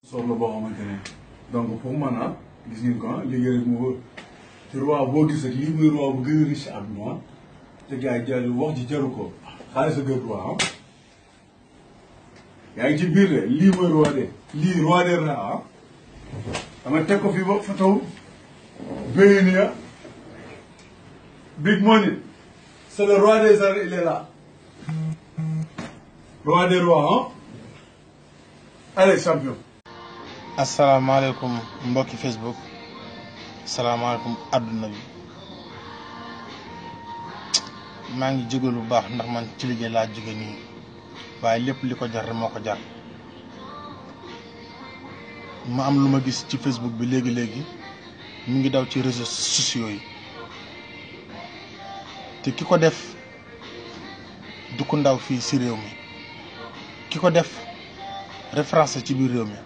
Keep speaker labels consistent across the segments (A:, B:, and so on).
A: soxla boo xamante ne donc pour man gis ngeen ko liggéey rek moo te roi boo gis rek lii mooy roi bu gën a riche àdduna te gars yi jël wax ji jaru ko xaalis a gën roi yaa ngi ci biir de lii mooy roi de lii roi des rats dama teg ko fii ba fa taw Bénia Big Money c'est le roi des arts, il est là roi des rois allez champion.
B: asalaamaaleykum mbokki Facebook asalaamaaleykum àdduna bi maa ngi jóge lu baax ndax man ci liggéey laa jóge nii waaye lépp li ko jar rek moo ko jar ma am lu ma gis ci Facebook bi léegi mu ngi daw ci réseaux sociaux yi te ki ko def du ko ndaw fii si réew mi ki ko def référence ci biir réew mi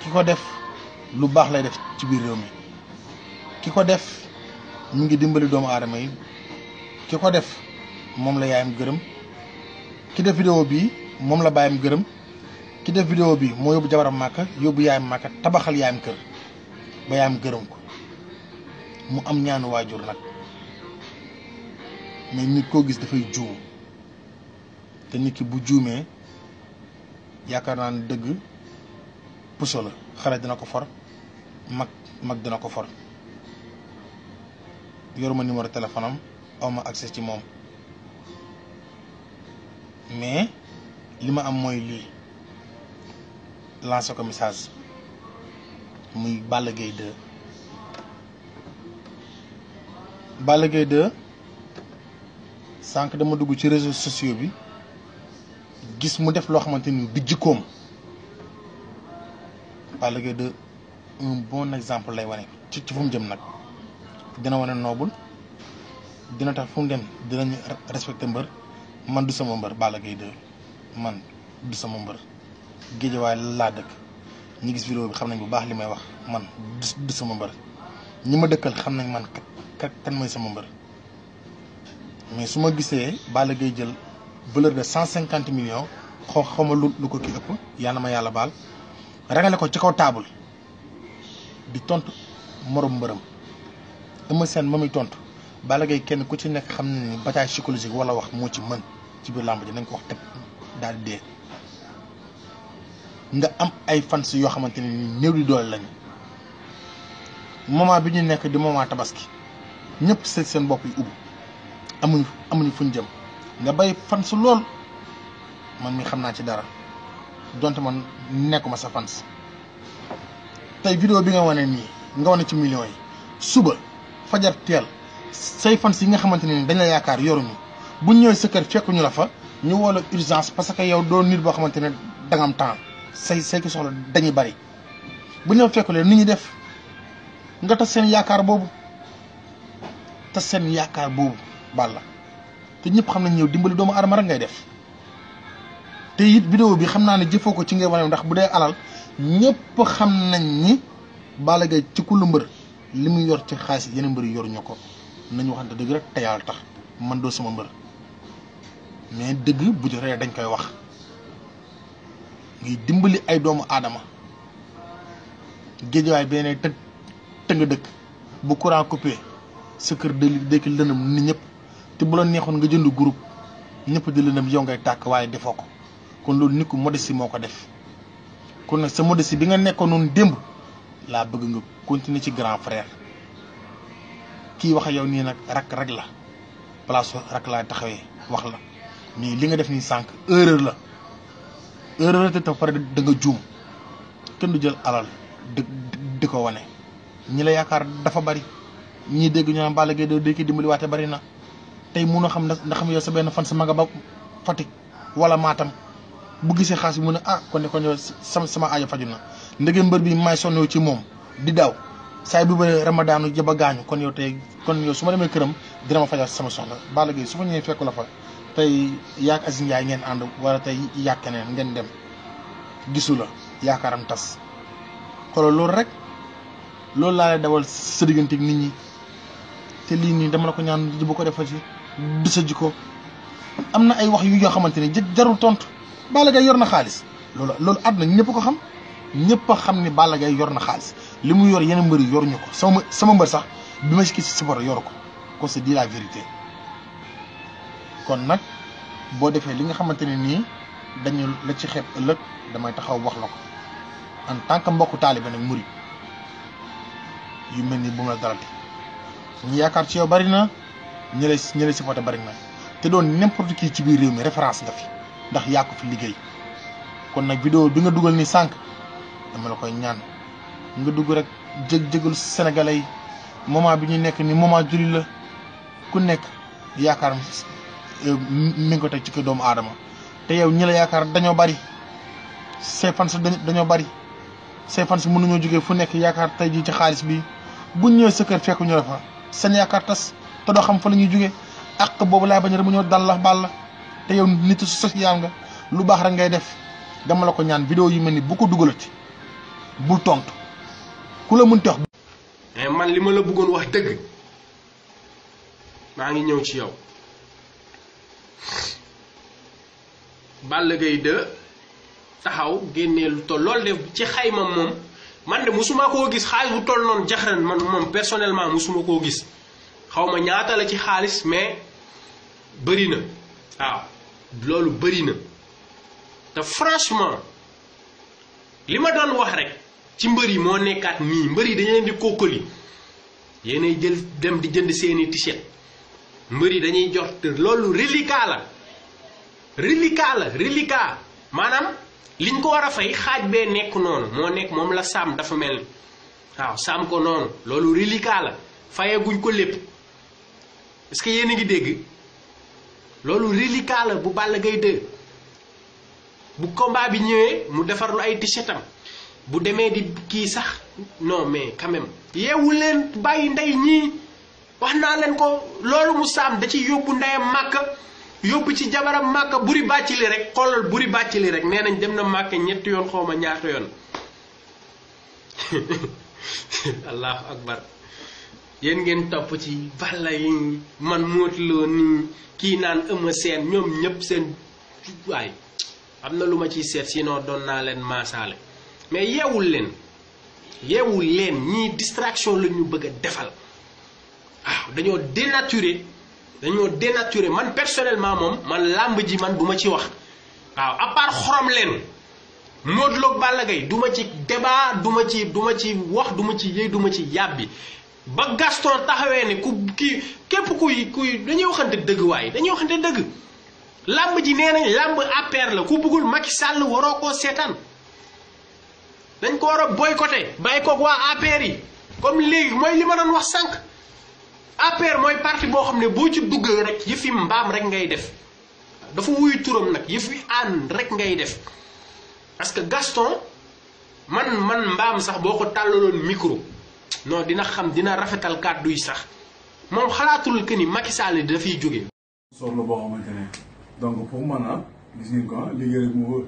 B: ki ko def lu baax lay def ci biir réew mi ki ko def mu ngi dimbali doomu aadama yi ki ko def moom la yaayam gërëm ki def vidéo bi moom la baayam gërëm ki def vidéo bi moo yóbbu jabaram màkka yóbbu yaayam màkka tabaxal yaayam kër ba yaayam gërëm ko mu am ñaanu waajur nag mais nit koo gis dafay juum te nit ki bu juumee yaakaar naa ne dëgg puso la xale dina ko for mag dina ko for yoruma numéro téléphone am awma accès ci moom mais li ma am mooy lii lancé ko message muy Balla Gaye 2 Balla Gaye 2 sànq dama dugg ci réseaux sociaux bi gis mu def loo xamante ni du jikkoom Balla Gaye 2 un bon exemple lay wane ci fu mu jëm nag dina wane noobul dina tax fu mu dem dinañu respecté mbër man du sama mbër Balla Gaye 2 man du sama mbër Géejawaay laa dëkk ñi gis vidéo bi xam nañ bu baax li may wax man du sama mbër ñi ma dëkkal xam nañ man kan mooy sama mbër mais su ma gisee Balla Gaye jël valeur de 150 millions xaw ma lu ko kii ëpp yàlla ma yàlla baal rangale ko ci kaw taabul di tontu morom mbërëm Eumeu Sène ma muy tontu Balla Gaye kenn ku ci nekk xam ne ni bataille psychologique wala wax moo ci mën ci biir làmb ji nañ ko wax teg daal di dee nga am ay fans yoo xamante ne ni néew di doole lañu moment bi ñu nekk di moment tabaski ñëpp seen bopp yi ubbi amuñu fuñ jëm nga bay fans lool man mi xam naa ci dara donte man nekkuma sa fans tey vidéo bi nga wane nii nga wane ci millions yi suba fajar teel say fans yi nga xamante ne ni dañ la yaakaar yoruñu buñ ñëwee sa kër fekkuñu la fa ñu woo la urgence parce que yow doo nit boo xamante ne da nga am temps say ki soxla dañuy bari bu ñu la fekkulee nit ñi def nga tas seen yaakaar boobu Balla te ñëpp xam nañ ñëw dimbali doomu aadama rek ngay def te it vidéo bi xam naa ne jëfoo ko ci ngay wane ndax bu dee alal ñëpp xam nañ ni Balla Gaye ci kullu mbër li muy yor ci xaalis yeneen mbër yor ñu ko nañu waxante dëgg rek te yàlla tax man doo sama mbër mais dëgg bu jotee dañ koy wax ngay dimbali ay doomu aadama Géejawaay beneen te nga dëkk bu courant coupé sa kër dëkk lëndëm nit ñëpp te bu la neexoon nga jënd groupe ñëpp di lëndëm yow ngay tàkk waaye defoo ko kon loolu nit ku modestie moo ko def kon nag sa modestie bi nga nekkoon noonu démb laa bëgg nga continuer ci grand frère kii wax yow nii nag rak la place rak laa taxawee wax la mais li nga def nii sànq erreur la te pare da nga juum kenn du jël alal di ko wane ñi la yaakaar dafa bari ñii dégg ñu naan Balla Gaye doo ki dimbali waate bari na tey mun a xam ndax xam yow sa benn fan sa ma nga ba Fatick wala Matam bu gisee xaas bi mu ne kon yow sama aajo faju na ndege mbër bi may sonn ci moom di daw saay bi ba ramadaanu jaba gaañu kon yow su ma demee këram dina ma fajal sama soxla Balla Gaye su ma ñëwee fekku la fa tey yaak Aziz Ndiaye ngeen ànd wala tey yaak keneen ngeen dem gisu la yaakaaram tas xoolal loolu rek loolu laa lay dawal sa diggante nit ñi te lii nii dama la ko ñaan bu ko defati du sa jikko am na ay wax yu yoo xamante ne jarul tontu Balla Gaye yor na xaalis loolu àdduna ñëpp ko xam ñëpp a xam ni Balla Gaye yor na xaalis li mu yor yeneen mbër yi yoruñu ko sama mbër sax bi ma si support yoru ko kon c'est dit la vérité. kon nag boo defee li nga xamante ne nii dañu la ci xeeb ëllëg damay taxaw wax la ko en tant que mbokku taalibe nag murid yu mel ni bu mu la dalati ñu yaakaar ci yow bari na ñi lay supporté bari na te doon n'importe qui ci biir réew mi référence nga fi ndax yaa ko fi liggéey. kon nag vidéo bi nga dugal ni sànq dama la koy ñaan nga dugg rek jégalu sénégalais yi moment bi ñu nekk ni moment julli la ku nekk yaakaar mi ngi ko teg ci kër doomu aadama te yow ñi la yaakaar dañoo bari say fans dañoo bari say fans mënuñoo jógee fu nekk yaakaar tey jii ci xaalis bi buñ ñëwee sa kër fekku ñu la fa seen yaakaar tas te doo xam fa la ñuy jógee ak boobu laay bañ rek mu ñëw dal la baal la te yow nit social nga lu baax rek ngay def. dama la ko ñaan vidéo yu mel ni bu ko dugalati bul tontu ku la mënti wax.
C: mais man li ma la bëggoon wax dëgg maa ngi ñëw ci yow Balla Gaye 2 taxaw génnee lu toll loolu def ci xayma moom man de musuma koo gis xaalis bu toll noonu jaxran man moom personnellement musuma koo gis xaw ma ñaata la ci xaalis mais bëri na waaw loolu bëri na. te franchement li ma doon wax rek ci mbër yi moo nekkaat nii mbër yi dañu leen di kokkali yéenay jël dem di jënd seeni t-shirt mbër yi dañuy jox te loolu reliquat la maanaam liñ ko war a fay xaaj bee nekk noonu moo nekk moom la saam dafa mel ni waaw saam ko noonu loolu reliquat la fayeguñ ko lépp est-ce que yéen a ngi dégg loolu reliquat la bu Balla Gaye 2 bu combat bi ñëwee mu defar lu ay t-shirtam bu demee di kii sax non mais quand même yeewu leen bàyyi ndey ñii wax naa leen ko loolu mu saam da ci yóbbu ndeyam màkka yóbbu ci jabaram màkka buri bàcc li rek xoolal buri bàcc li rek nee nañ dem na màkka ñetti yoon xawma ñaata yoon allahu akbar yéen ngeen topp ci Balla yi man mootloo nii kii naan Eumeu Sène ñoom ñëpp seen waay am na lu ma ciy seet sinon doon naa leen maasaale mais yeewul leen ñii distraction la ñu bëgg a defal waaw dañoo dénaturé man personnellement moom man làmb ji man du ma ci wax waaw à part xorom leen Modou Lo ak Balla Gaye du ma ci débat du ma ci wax du ma ci yëy du ma ci yàbbi ba Gaston taxawee ne ku kii képp kuy dañuy waxante dëgg waaye dañuy waxante dëgg làmb ji nee nañ làmb APR la ku bëggul Macky Sall waroo koo seetaan dañ ko war a boycotté bàyyi koog waa APR yi comme léegi mooy li ma doon wax sànq APR mooy parti boo xam ne boo ci dugg rek yëfi mbaam rek ngay def dafa wuyu turam nag yëfi ànd rek ngay def parce que Gaston man mbaam sax boo ko tàllaloon micro non dina xam dina rafetal kàddu yi sax moom xalaatul que ni Macky Sall dafay jóge
A: soxla boo xamante ne donc pour man gis ngeen ko liggéey rek mu wër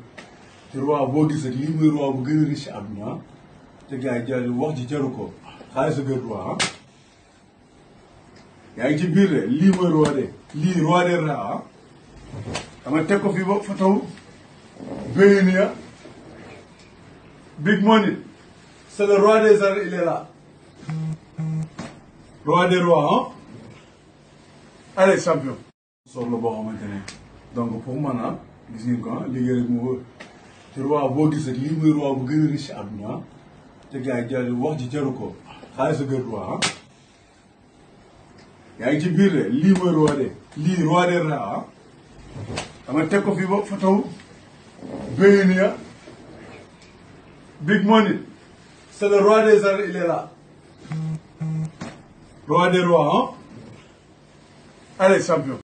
A: te roi boo gis ak lii muy roi bu gën a riche àdduna te gars yi jël wax ji jaru ko xaalis a gën roi yaa ngi ci biir de lii mooy roi de lii roi des rois dama teg ko fii ba fa taw Béynia Big Money c'est le roi des arènes il est là roi des rois allez champion soxla boo xamante ne donc pour man gis ngeen ko liggéey rek mu wër te roi boo gis ak lii muy roi bu gën a riche àdduna te gars yi jël wax ji jaru ko xaalis a gën roi yaa ngi ci biir de lii mooy roi de lii roi des rois dama teg ko fii ba fa taw Béynia Big Money c'est le roi des arènes il est là roi des rois allez champion